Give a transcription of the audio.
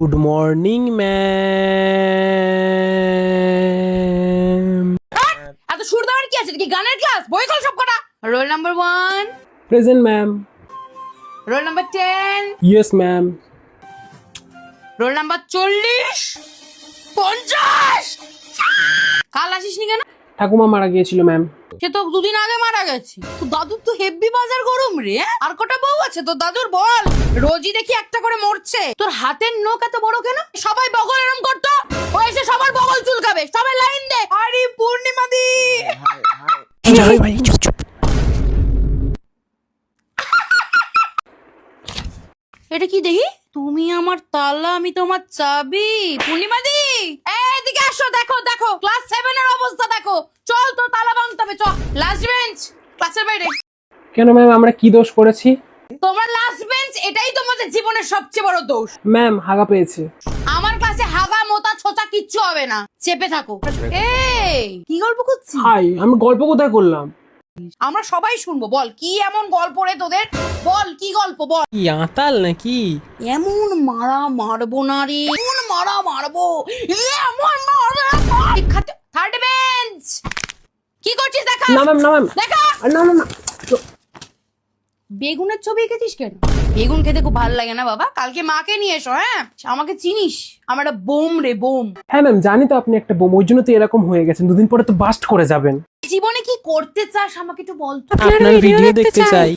Good morning ma'am. এত সুর দেওয়ার কি আছে? কি গানের ক্লাস? বই খোল সব কটা। Roll number 1, present ma'am. Roll number 10, yes ma'am. Roll number 40, 50। কাল আসিসনি কেন? ঠাকুমা মারা গিয়েছিল ম্যাম। সে তো দুদিন আগে মারা গেছে। তো দাদুর তো হেভি বাজার গরম রে। আর কটা বউ আছে তোর দাদুর বল? রোজই দেখি একটা করে মরছে। তোর হাতের নখ এত বড় কেন? সবাই বগল এরম করতো, ও এসে সবার বগল চুলকাবে। সবাই লাইন দে। আরে পূর্ণিমা দি, ভাই চুপ চুপ। এটা কি দেখি? তুমি আমার তালা, আমি তোমার চাবি। পূর্ণিমা দি, এদিকে আসো। দেখো দেখো ক্লাস 7 এর অবস্থা দেখো। চল তো তালা ভাঙতে হবে। চল লাস্ট বেঞ্চ ক্লাসের বাইরে। কেন ম্যাম, আমরা কি দোষ করেছি? তোমার লাস্ট বেঞ্চ, এটাই তোমাদের জীবনের সবচেয়ে বড় দোষ। ম্যাম হাগা পেয়েছে। আমার ক্লাসে হাগা মোতা ছোচা কিচ্ছু হবে না। চেপে থাকো। এই কি গল্প করছিস? হাই, আমি গল্প কোথায় করলাম? আমরা সবাই শুনবো। বল কি এমন গল্প রে তোদের? বল কি গল্প বল। কি আতাল নাকি? এমন মারা মারবো না রে, এমন মারা মারবো, এমন মারা। থার্ড বেঞ্চ কি করছিস? দেখা না ম্যাম, না ম্যাম, দেখা। না না না। বেগুনের ছবি এঁকেছিস কেন? বেগুন খেতে খুব ভালো লাগে না বাবা? কালকে মাকে নিয়ে এসো। হ্যাঁ, আমাকে চিনিস? আমার একটা বোম রে, বোম। হ্যাঁ ম্যাম, জানি তো আপনি একটা বোম, ওই জন্য তো এরকম হয়ে গেছেন। দুদিন পরে তো বাস্ট করে যাবেন। জীবনে কি করতে চাস আমাকে একটু বল তো। আপনার ভিডিও দেখতে চাই।